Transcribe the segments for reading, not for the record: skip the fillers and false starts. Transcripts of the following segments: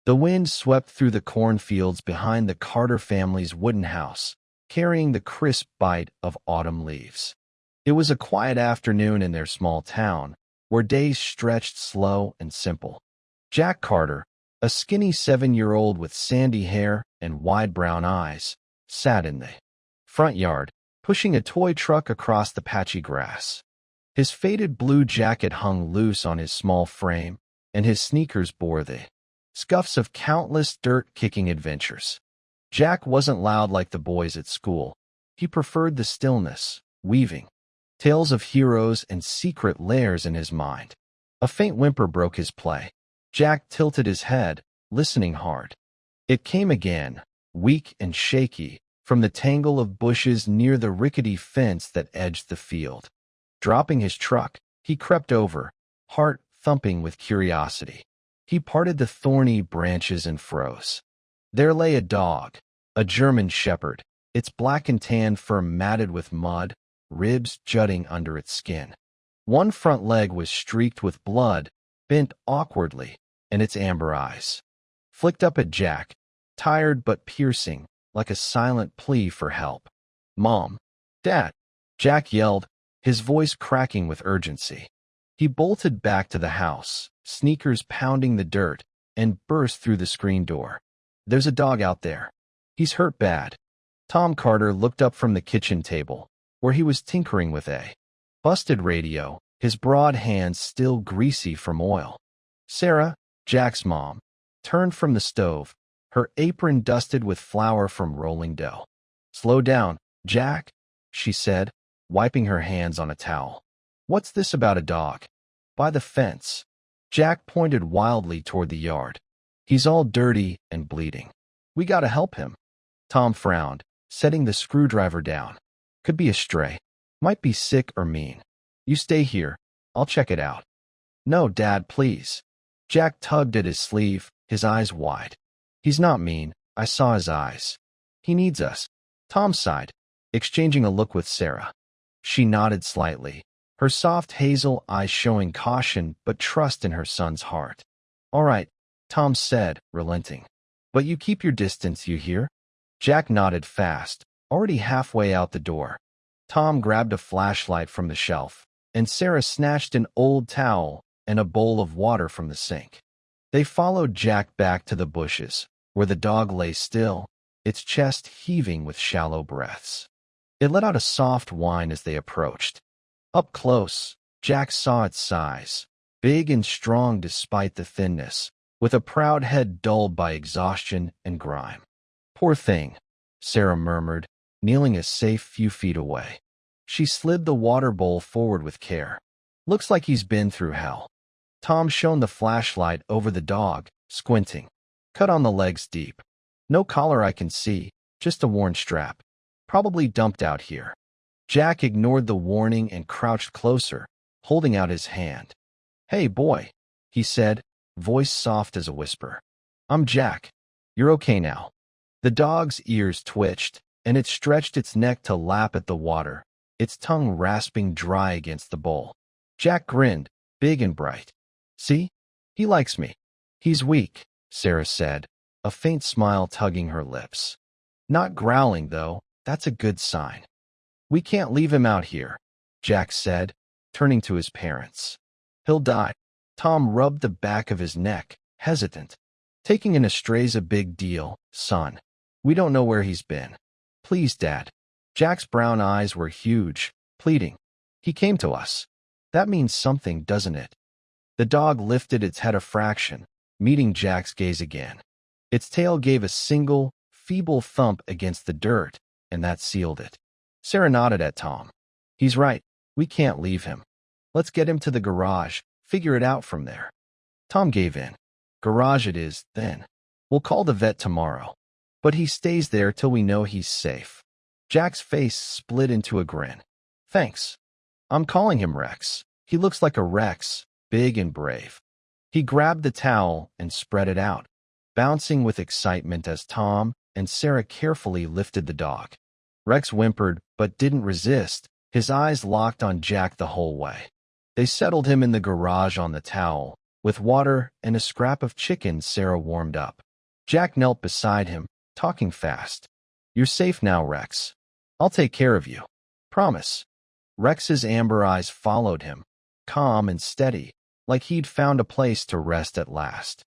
The wind swept through the cornfields behind the Carter family's wooden house, carrying the crisp bite of autumn leaves. It was a quiet afternoon in their small town, where days stretched slow and simple. Jack Carter, a skinny 7-year-old with sandy hair and wide brown eyes, sat in the front yard, pushing a toy truck across the patchy grass. His faded blue jacket hung loose on his small frame, and his sneakers bore the scuffs of countless dirt-kicking adventures. Jack wasn't loud like the boys at school. He preferred the stillness, weaving tales of heroes and secret lairs in his mind. A faint whimper broke his play. Jack tilted his head, listening hard. It came again, weak and shaky, from the tangle of bushes near the rickety fence that edged the field. Dropping his truck, he crept over, heart thumping with curiosity. He parted the thorny branches and froze. There lay a dog, a German shepherd, its black and tan fur matted with mud, ribs jutting under its skin. One front leg was streaked with blood, bent awkwardly, and its amber eyes flicked up at Jack, tired but piercing, like a silent plea for help. "Mom! Dad!" Jack yelled, his voice cracking with urgency. He bolted back to the house, sneakers pounding the dirt, and burst through the screen door. "There's a dog out there. He's hurt bad." Tom Carter looked up from the kitchen table, where he was tinkering with a busted radio, his broad hands still greasy from oil. Sarah, Jack's mom, turned from the stove, her apron dusted with flour from rolling dough. "Slow down, Jack," she said, wiping her hands on a towel. "What's this about a dog?" "By the fence." Jack pointed wildly toward the yard. "He's all dirty and bleeding. We gotta help him." Tom frowned, setting the screwdriver down. "Could be a stray. Might be sick or mean. You stay here. I'll check it out." "No, Dad, please." Jack tugged at his sleeve, his eyes wide. "He's not mean. I saw his eyes. He needs us." Tom sighed, exchanging a look with Sarah. She nodded slightly, her soft hazel eyes showing caution but trust in her son's heart. "All right," Tom said, relenting. "But you keep your distance, you hear?" Jack nodded fast, already halfway out the door. Tom grabbed a flashlight from the shelf, and Sarah snatched an old towel and a bowl of water from the sink. They followed Jack back to the bushes, where the dog lay still, its chest heaving with shallow breaths. It let out a soft whine as they approached. Up close, Jack saw its size, big and strong despite the thinness, with a proud head dulled by exhaustion and grime. "Poor thing," Sarah murmured, kneeling a safe few feet away. She slid the water bowl forward with care. "Looks like he's been through hell." Tom shone the flashlight over the dog, squinting. "Cut on the legs deep. No collar I can see, just a worn strap. Probably dumped out here." Jack ignored the warning and crouched closer, holding out his hand. "Hey, boy," he said, voice soft as a whisper. "I'm Jack. You're okay now." The dog's ears twitched, and it stretched its neck to lap at the water, its tongue rasping dry against the bowl. Jack grinned, big and bright. "See? He likes me." "He's weak," Sarah said, a faint smile tugging her lips. "Not growling, though. That's a good sign." "We can't leave him out here," Jack said, turning to his parents. "He'll die." Tom rubbed the back of his neck, hesitant. "Taking an estray's a big deal, son. We don't know where he's been. Please, Dad." Jack's brown eyes were huge, pleading. "He came to us. That means something, doesn't it?" The dog lifted its head a fraction, meeting Jack's gaze again. Its tail gave a single, feeble thump against the dirt, and that sealed it. Sarah nodded at Tom. "He's right. We can't leave him. Let's get him to the garage, figure it out from there." Tom gave in. "Garage it is, then. We'll call the vet tomorrow. But he stays there till we know he's safe." Jack's face split into a grin. "Thanks. I'm calling him Rex. He looks like a Rex, big and brave." He grabbed the towel and spread it out, bouncing with excitement as Tom and Sarah carefully lifted the dog. Rex whimpered but didn't resist, his eyes locked on Jack the whole way. They settled him in the garage on the towel, with water and a scrap of chicken Sarah warmed up. Jack knelt beside him, talking fast. "You're safe now, Rex. I'll take care of you. Promise." Rex's amber eyes followed him, calm and steady, like he'd found a place to rest at last.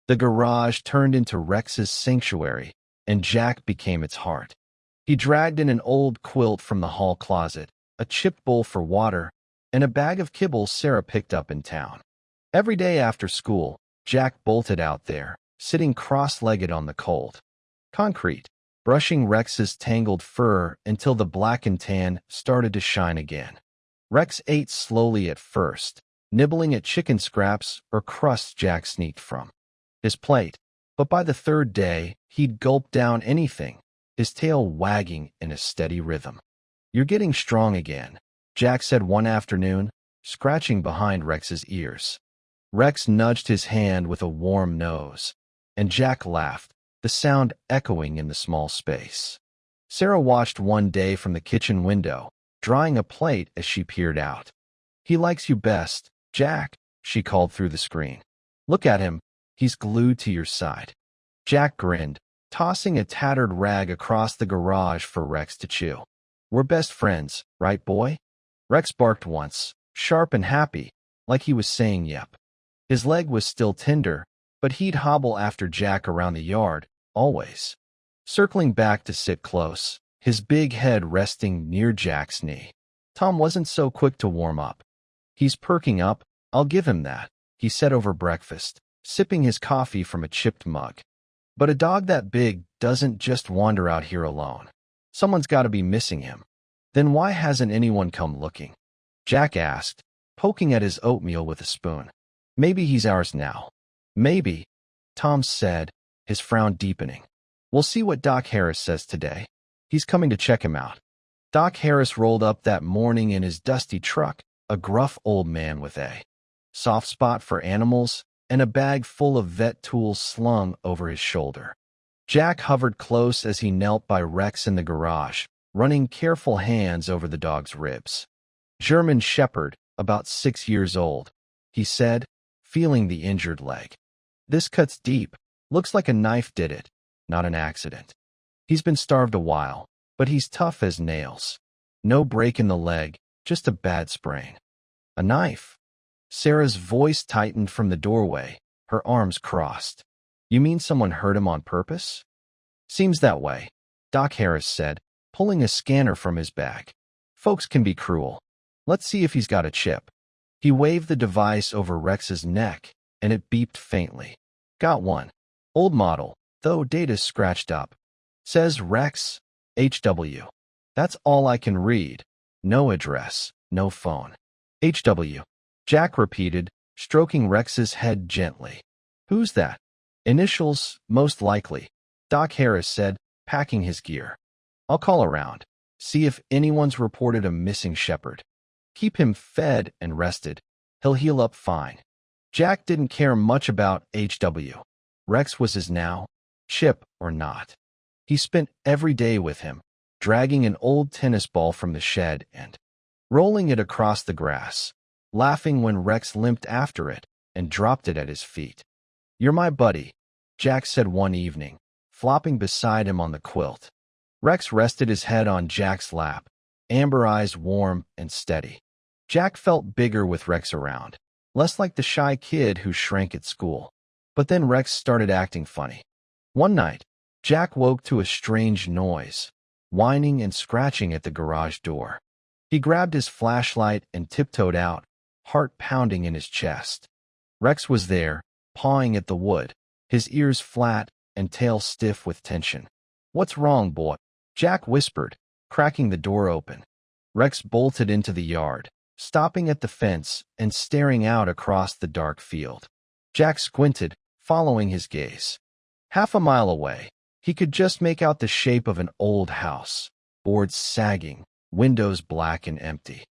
The garage turned into Rex's sanctuary, and Jack became its heart. He dragged in an old quilt from the hall closet, a chipped bowl for water, and a bag of kibble Sarah picked up in town. Every day after school, Jack bolted out there, sitting cross-legged on the cold concrete, brushing Rex's tangled fur until the black and tan started to shine again. Rex ate slowly at first, nibbling at chicken scraps or crusts Jack sneaked from his plate, but by the third day, he'd gulp down anything, his tail wagging in a steady rhythm. "You're getting strong again," Jack said one afternoon, scratching behind Rex's ears. Rex nudged his hand with a warm nose, and Jack laughed, the sound echoing in the small space. Sarah watched one day from the kitchen window, drying a plate as she peered out. "He likes you best, Jack," she called through the screen. "Look at him. He's glued to your side." Jack grinned, tossing a tattered rag across the garage for Rex to chew. "We're best friends, right, boy?" Rex barked once, sharp and happy, like he was saying yep. His leg was still tender, but he'd hobble after Jack around the yard, always. Circling back to sit close, his big head resting near Jack's knee. Tom wasn't so quick to warm up. "He's perking up, I'll give him that," he said over breakfast, sipping his coffee from a chipped mug. "But a dog that big doesn't just wander out here alone. Someone's got to be missing him." "Then why hasn't anyone come looking?" Jack asked, poking at his oatmeal with a spoon. "Maybe he's ours now." "Maybe," Tom said, his frown deepening. "We'll see what Doc Harris says today. He's coming to check him out." Doc Harris rolled up that morning in his dusty truck, a gruff old man with a soft spot for animals and a bag full of vet tools slung over his shoulder. Jack hovered close as he knelt by Rex in the garage, running careful hands over the dog's ribs. "German Shepherd, about 6 years old," he said, feeling the injured leg. "This cut's deep. Looks like a knife did it, not an accident. He's been starved a while, but he's tough as nails. No break in the leg, just a bad sprain." "A knife?" Sarah's voice tightened from the doorway, her arms crossed. "You mean someone hurt him on purpose?" "Seems that way," Doc Harris said, pulling a scanner from his bag. "Folks can be cruel. Let's see if he's got a chip." He waved the device over Rex's neck, and it beeped faintly. "Got one. Old model, though data's scratched up. Says Rex, HW. That's all I can read. No address, no phone." "HW," Jack repeated, stroking Rex's head gently. "Who's that?" "Initials, most likely," Doc Harris said, packing his gear. "I'll call around, see if anyone's reported a missing shepherd. Keep him fed and rested. He'll heal up fine." Jack didn't care much about HW. Rex was his now, chip or not. He spent every day with him, dragging an old tennis ball from the shed and rolling it across the grass, laughing when Rex limped after it and dropped it at his feet. "You're my buddy," Jack said one evening, flopping beside him on the quilt. Rex rested his head on Jack's lap, amber eyes warm and steady. Jack felt bigger with Rex around, less like the shy kid who shrank at school. But then Rex started acting funny. One night, Jack woke to a strange noise, whining and scratching at the garage door. He grabbed his flashlight and tiptoed out, heart pounding in his chest. Rex was there, pawing at the wood, his ears flat and tail stiff with tension. "What's wrong, boy?" Jack whispered, cracking the door open. Rex bolted into the yard, stopping at the fence and staring out across the dark field. Jack squinted, following his gaze. Half a mile away, he could just make out the shape of an old house, boards sagging, windows black and empty.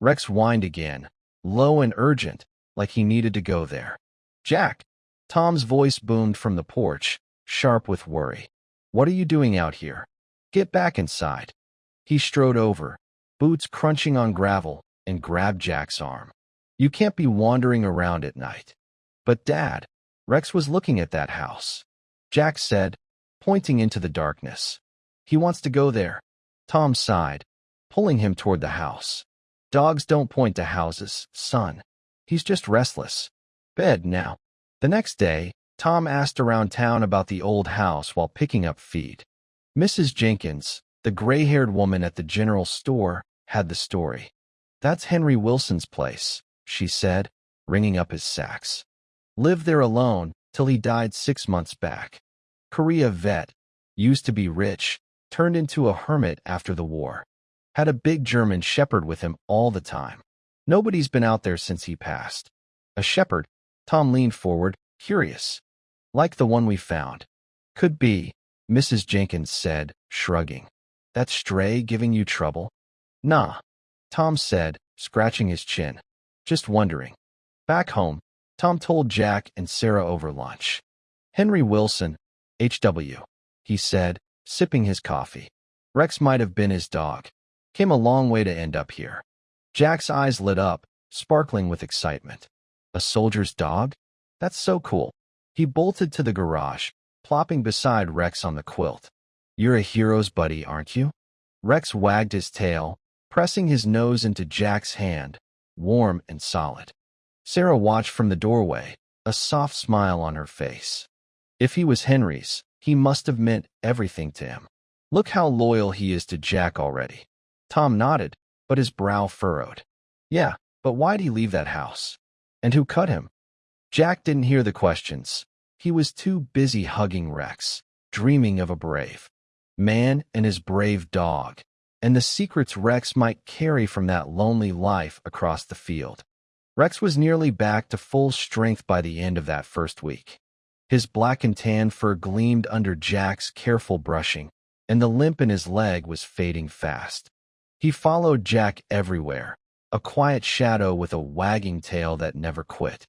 Rex whined again, low and urgent, like he needed to go there. "Jack!" Tom's voice boomed from the porch, sharp with worry. "What are you doing out here? Get back inside." He strode over, boots crunching on gravel, and grabbed Jack's arm. "You can't be wandering around at night." But Dad, Rex was looking at that house. Jack said, pointing into the darkness. He wants to go there. Tom sighed, pulling him toward the house. Dogs don't point to houses, son. He's just restless. Bed now. The next day, Tom asked around town about the old house while picking up feed. Mrs. Jenkins, the gray-haired woman at the general store, had the story. That's Henry Wilson's place, she said, ringing up his sacks. Lived there alone till he died 6 months back. Korea vet, used to be rich, turned into a hermit after the war. Had a big German shepherd with him all the time. Nobody's been out there since he passed. A shepherd? Tom leaned forward, curious. Like the one we found. Could be, Mrs. Jenkins said, shrugging. That stray giving you trouble? Nah, Tom said, scratching his chin. Just wondering. Back home, Tom told Jack and Sarah over lunch. Henry Wilson, H.W., he said, sipping his coffee. Rex might have been his dog. Came a long way to end up here. Jack's eyes lit up, sparkling with excitement. A soldier's dog? That's so cool. He bolted to the garage, plopping beside Rex on the quilt. You're a hero's buddy, aren't you? Rex wagged his tail, pressing his nose into Jack's hand, warm and solid. Sarah watched from the doorway, a soft smile on her face. If he was Henry's, he must have meant everything to him. Look how loyal he is to Jack already. Tom nodded, but his brow furrowed. Yeah, but why'd he leave that house? And who cut him? Jack didn't hear the questions. He was too busy hugging Rex, dreaming of a brave man and his brave dog, and the secrets Rex might carry from that lonely life across the field. Rex was nearly back to full strength by the end of that first week. His black and tan fur gleamed under Jack's careful brushing, and the limp in his leg was fading fast. He followed Jack everywhere, a quiet shadow with a wagging tail that never quit.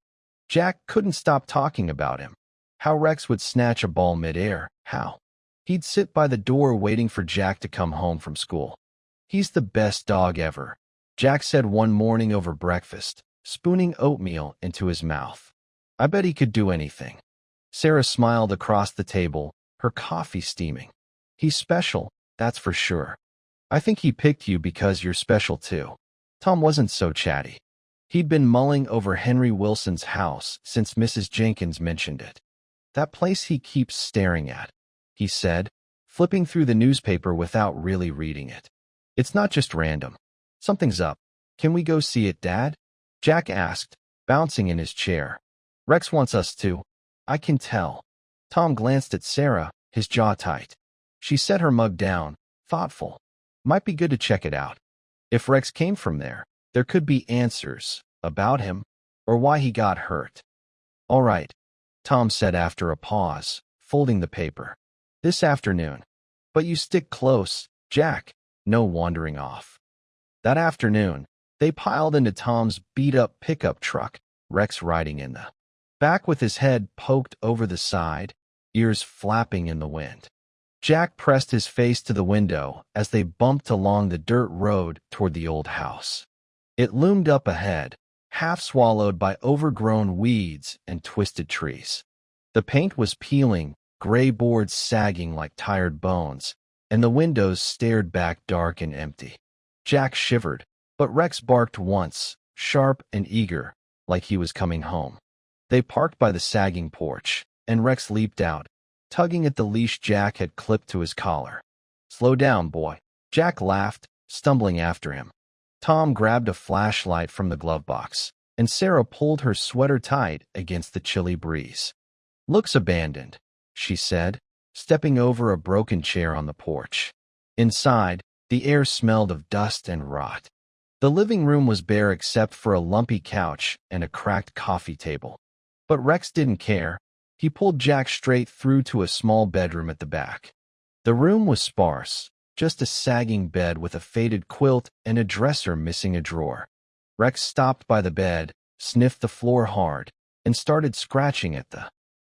Jack couldn't stop talking about him. How Rex would snatch a ball midair, how. He'd sit by the door waiting for Jack to come home from school. He's the best dog ever, Jack said one morning over breakfast, spooning oatmeal into his mouth. I bet he could do anything. Sarah smiled across the table, her coffee steaming. He's special, that's for sure. I think he picked you because you're special too. Tom wasn't so chatty. He'd been mulling over Henry Wilson's house since Mrs. Jenkins mentioned it. That place he keeps staring at, he said, flipping through the newspaper without really reading it. It's not just random. Something's up. Can we go see it, Dad? Jack asked, bouncing in his chair. Rex wants us to. I can tell. Tom glanced at Sarah, his jaw tight. She set her mug down, thoughtful. Might be good to check it out. If Rex came from there, there could be answers about him or why he got hurt. All right, Tom said after a pause, folding the paper. This afternoon. But you stick close, Jack. No wandering off. That afternoon, they piled into Tom's beat-up pickup truck, Rex riding in the back with his head poked over the side, ears flapping in the wind. Jack pressed his face to the window as they bumped along the dirt road toward the old house. It loomed up ahead, half swallowed by overgrown weeds and twisted trees. The paint was peeling, gray boards sagging like tired bones, and the windows stared back dark and empty. Jack shivered, but Rex barked once, sharp and eager, like he was coming home. They parked by the sagging porch, and Rex leaped out, tugging at the leash Jack had clipped to his collar. Slow down, boy. Jack laughed, stumbling after him. Tom grabbed a flashlight from the glove box, and Sarah pulled her sweater tight against the chilly breeze. Looks abandoned, she said, stepping over a broken chair on the porch. Inside, the air smelled of dust and rot. The living room was bare except for a lumpy couch and a cracked coffee table. But Rex didn't care. He pulled Jack straight through to a small bedroom at the back. The room was sparse, just a sagging bed with a faded quilt and a dresser missing a drawer. Rex stopped by the bed, sniffed the floor hard, and started scratching at the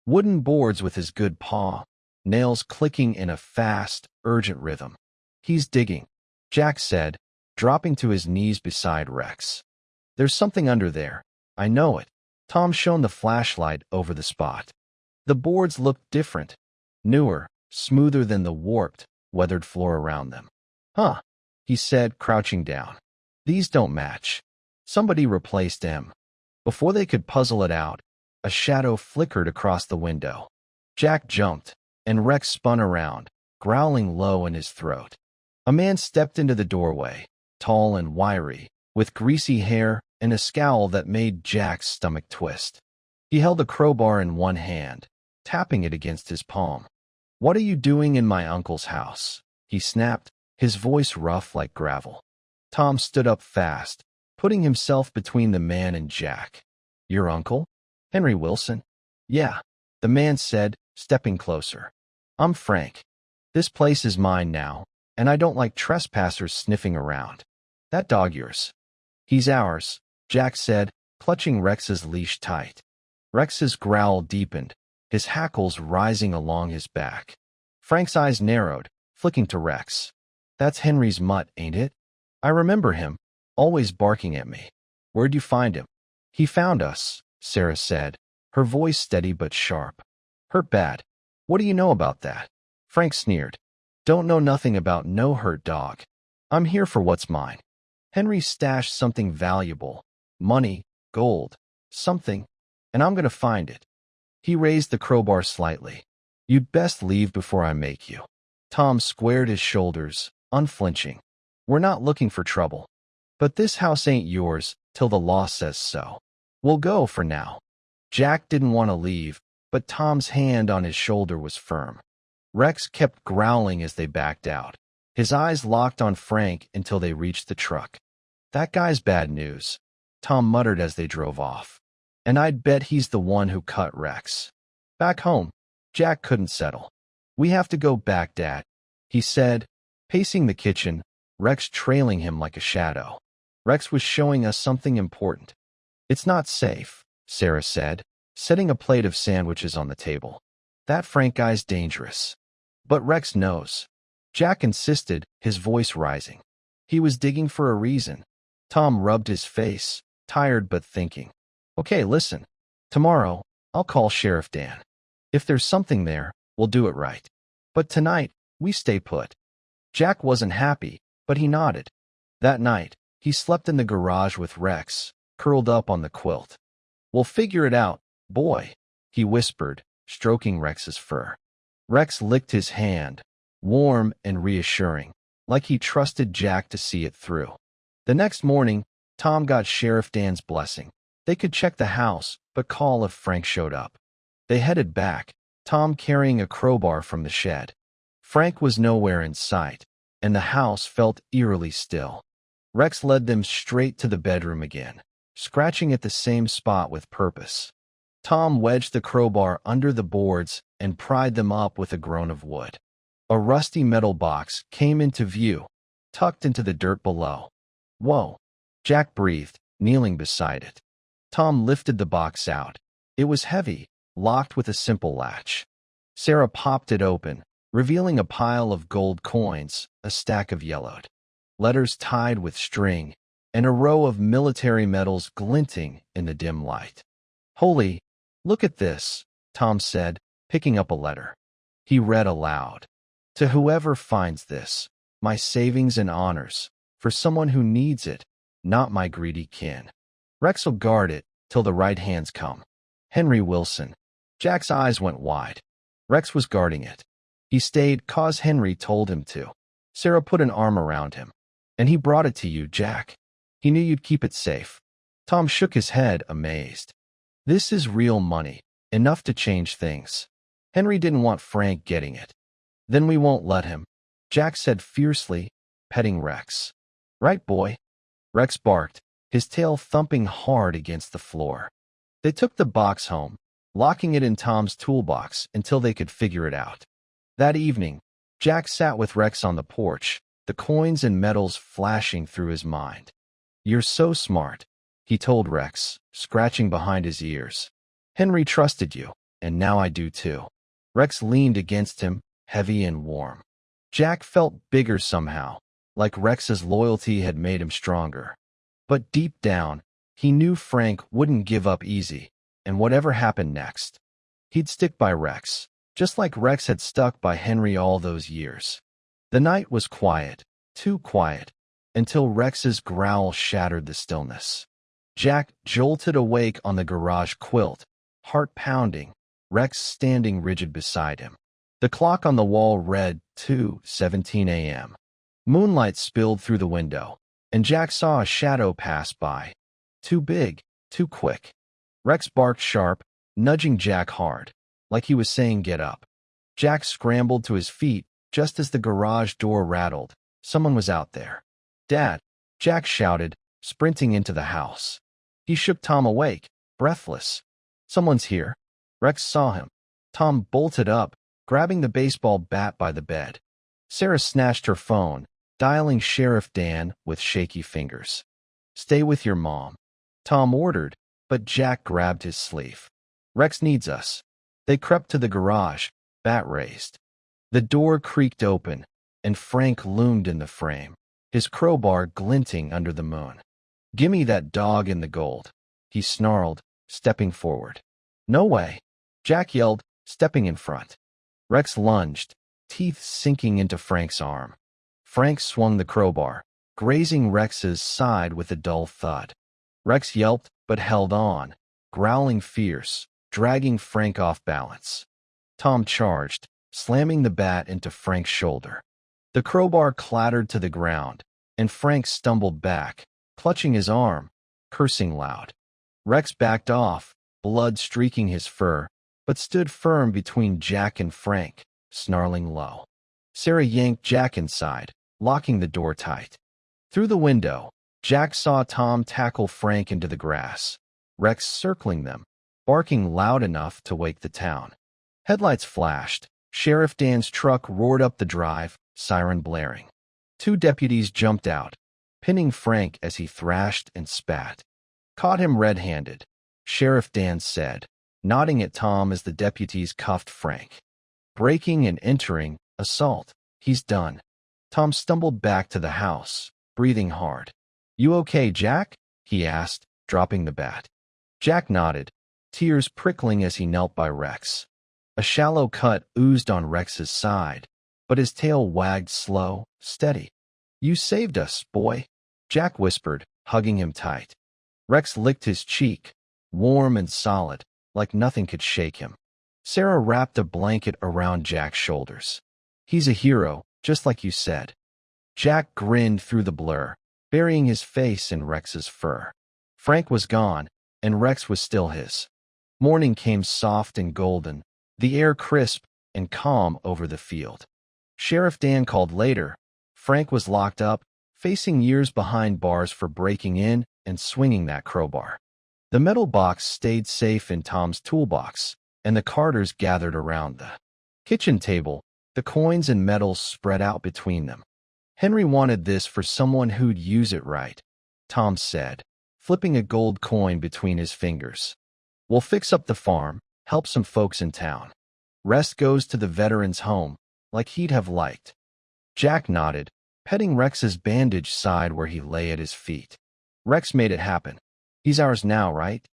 wooden boards with his good paw, nails clicking in a fast, urgent rhythm. He's digging, Jack said, dropping to his knees beside Rex. There's something under there. I know it. Tom shone the flashlight over the spot. The boards looked different, newer, smoother than the warped, weathered floor around them. Huh, he said, crouching down. These don't match. Somebody replaced them. Before they could puzzle it out, a shadow flickered across the window. Jack jumped, and Rex spun around, growling low in his throat. A man stepped into the doorway, tall and wiry, with greasy hair and a scowl that made Jack's stomach twist. He held a crowbar in one hand, tapping it against his palm. "What are you doing in my uncle's house?" he snapped, his voice rough like gravel. Tom stood up fast, putting himself between the man and Jack. "Your uncle? Henry Wilson?" "Yeah," the man said, stepping closer. "I'm Frank. This place is mine now, and I don't like trespassers sniffing around. That dog yours?" "He's ours," Jack said, clutching Rex's leash tight. Rex's growl deepened, his hackles rising along his back. Frank's eyes narrowed, flicking to Rex. "That's Henry's mutt, ain't it? I remember him, always barking at me. Where'd you find him?" "He found us," Sarah said, her voice steady but sharp. "Hurt bad. What do you know about that?" Frank sneered. "Don't know nothing about no hurt dog. I'm here for what's mine. Henry stashed something valuable, money, gold, something, and I'm going to find it." He raised the crowbar slightly. "You'd best leave before I make you." Tom squared his shoulders, unflinching. "We're not looking for trouble. But this house ain't yours till the law says so. We'll go for now." Jack didn't want to leave, but Tom's hand on his shoulder was firm. Rex kept growling as they backed out, his eyes locked on Frank until they reached the truck. "That guy's bad news," Tom muttered as they drove off. "And I'd bet he's the one who cut Rex." Back home, Jack couldn't settle. "We have to go back, Dad," he said, pacing the kitchen, Rex trailing him like a shadow. Rex was showing us something important. "It's not safe," Sarah said, setting a plate of sandwiches on the table. "That Frank guy's dangerous." "But Rex knows," Jack insisted, his voice rising. "He was digging for a reason." Tom rubbed his face, tired but thinking. "Okay, listen. Tomorrow, I'll call Sheriff Dan. If there's something there, we'll do it right. But tonight, we stay put." Jack wasn't happy, but he nodded. That night, he slept in the garage with Rex, curled up on the quilt. "We'll figure it out, boy," he whispered, stroking Rex's fur. Rex licked his hand, warm and reassuring, like he trusted Jack to see it through. The next morning, Tom got Sheriff Dan's blessing. They could check the house, but call if Frank showed up. They headed back, Tom carrying a crowbar from the shed. Frank was nowhere in sight, and the house felt eerily still. Rex led them straight to the bedroom again, scratching at the same spot with purpose. Tom wedged the crowbar under the boards and pried them up with a groan of wood. A rusty metal box came into view, tucked into the dirt below. "Whoa," Jack breathed, kneeling beside it. Tom lifted the box out. It was heavy, locked with a simple latch. Sarah popped it open, revealing a pile of gold coins, a stack of yellowed letters tied with string, and a row of military medals glinting in the dim light. "Holy, look at this," Tom said, picking up a letter. He read aloud. "To whoever finds this, my savings and honors, for someone who needs it, not my greedy kin. Rex will guard it till the right hands come. Henry Wilson." Jack's eyes went wide. Rex was guarding it. He stayed 'cause Henry told him to. Sarah put an arm around him. "And he brought it to you, Jack. He knew you'd keep it safe." Tom shook his head, amazed. "This is real money, enough to change things. Henry didn't want Frank getting it." "Then we won't let him," Jack said fiercely, petting Rex. "Right, boy?" Rex barked, his tail thumping hard against the floor. They took the box home, locking it in Tom's toolbox until they could figure it out. That evening, Jack sat with Rex on the porch, the coins and medals flashing through his mind. "You're so smart," he told Rex, scratching behind his ears. "Henry trusted you, and now I do too." Rex leaned against him, heavy and warm. Jack felt bigger somehow, like Rex's loyalty had made him stronger. But deep down, he knew Frank wouldn't give up easy, and whatever happened next, he'd stick by Rex, just like Rex had stuck by Henry all those years. The night was quiet, too quiet, until Rex's growl shattered the stillness. Jack jolted awake on the garage quilt, heart pounding, Rex standing rigid beside him. The clock on the wall read 2:17 a.m. Moonlight spilled through the window, and Jack saw a shadow pass by. Too big, too quick. Rex barked sharp, nudging Jack hard, like he was saying get up. Jack scrambled to his feet just as the garage door rattled. Someone was out there. "Dad!" Jack shouted, sprinting into the house. He shook Tom awake, breathless. "Someone's here." Rex saw him. Tom bolted up, grabbing the baseball bat by the bed. Sarah snatched her phone, dialing Sheriff Dan with shaky fingers. "Stay with your mom," Tom ordered, but Jack grabbed his sleeve. "Rex needs us." They crept to the garage, bat raised. The door creaked open, and Frank loomed in the frame, his crowbar glinting under the moon. "Gimme that dog in the gold," he snarled, stepping forward. "No way," Jack yelled, stepping in front. Rex lunged, teeth sinking into Frank's arm. Frank swung the crowbar, grazing Rex's side with a dull thud. Rex yelped but held on, growling fierce, dragging Frank off balance. Tom charged, slamming the bat into Frank's shoulder. The crowbar clattered to the ground, and Frank stumbled back, clutching his arm, cursing loud. Rex backed off, blood streaking his fur, but stood firm between Jack and Frank, snarling low. Sarah yanked Jack inside, locking the door tight. Through the window, Jack saw Tom tackle Frank into the grass, Rex circling them, barking loud enough to wake the town. Headlights flashed. Sheriff Dan's truck roared up the drive, siren blaring. Two deputies jumped out, pinning Frank as he thrashed and spat. "Caught him red-handed," Sheriff Dan said, nodding at Tom as the deputies cuffed Frank. "Breaking and entering, assault. He's done." Tom stumbled back to the house, breathing hard. "You okay, Jack?" he asked, dropping the bat. Jack nodded, tears prickling as he knelt by Rex. A shallow cut oozed on Rex's side, but his tail wagged slow, steady. "You saved us, boy," Jack whispered, hugging him tight. Rex licked his cheek, warm and solid, like nothing could shake him. Sarah wrapped a blanket around Jack's shoulders. "He's a hero, just like you said." Jack grinned through the blur, burying his face in Rex's fur. Frank was gone, and Rex was still his. Morning came soft and golden, the air crisp and calm over the field. Sheriff Dan called later. Frank was locked up, facing years behind bars for breaking in and swinging that crowbar. The metal box stayed safe in Tom's toolbox, and the Carters gathered around the kitchen table, the coins and medals spread out between them. "Henry wanted this for someone who'd use it right," Tom said, flipping a gold coin between his fingers. "We'll fix up the farm, help some folks in town. Rest goes to the veteran's home, like he'd have liked." Jack nodded, petting Rex's bandaged side where he lay at his feet. "Rex made it happen. He's ours now, right?"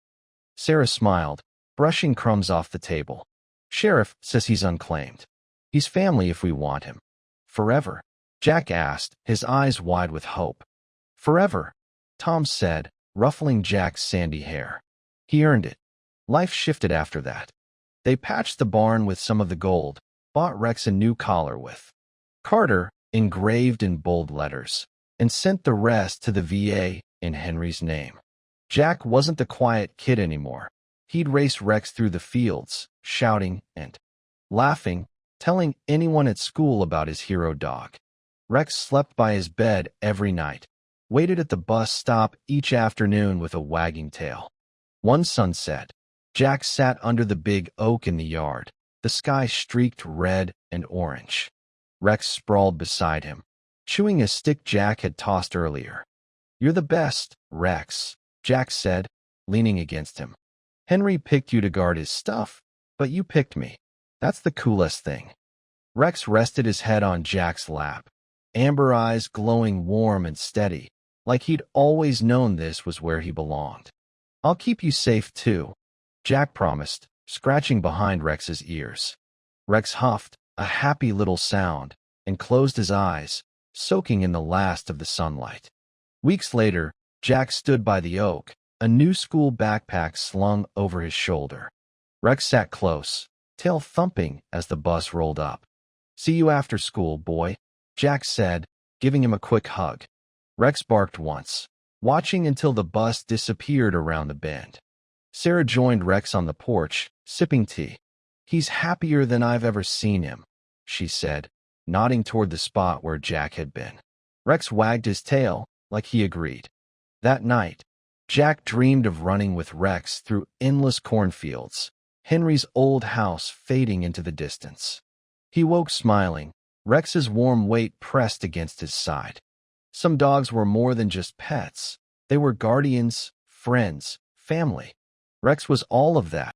Sarah smiled, brushing crumbs off the table. "Sheriff says he's unclaimed. He's family if we want him." "Forever?" Jack asked, his eyes wide with hope. "Forever," Tom said, ruffling Jack's sandy hair. "He earned it." Life shifted after that. They patched the barn with some of the gold, bought Rex a new collar with Carter engraved in bold letters, and sent the rest to the VA in Henry's name. Jack wasn't the quiet kid anymore. He'd race Rex through the fields, shouting and laughing, telling anyone at school about his hero dog. Rex slept by his bed every night, waited at the bus stop each afternoon with a wagging tail. One sunset, Jack sat under the big oak in the yard, the sky streaked red and orange. Rex sprawled beside him, chewing a stick Jack had tossed earlier. "You're the best, Rex," Jack said, leaning against him. "Henry picked you to guard his stuff, but you picked me. That's the coolest thing." Rex rested his head on Jack's lap, amber eyes glowing warm and steady, like he'd always known this was where he belonged. "I'll keep you safe, too," Jack promised, scratching behind Rex's ears. Rex huffed, a happy little sound, and closed his eyes, soaking in the last of the sunlight. Weeks later, Jack stood by the oak, a new school backpack slung over his shoulder. Rex sat close, tail thumping as the bus rolled up. "See you after school, boy," Jack said, giving him a quick hug. Rex barked once, watching until the bus disappeared around the bend. Sarah joined Rex on the porch, sipping tea. "He's happier than I've ever seen him," she said, nodding toward the spot where Jack had been. Rex wagged his tail, like he agreed. That night, Jack dreamed of running with Rex through endless cornfields, Henry's old house fading into the distance. He woke smiling, Rex's warm weight pressed against his side. Some dogs were more than just pets. They were guardians, friends, family. Rex was all of that.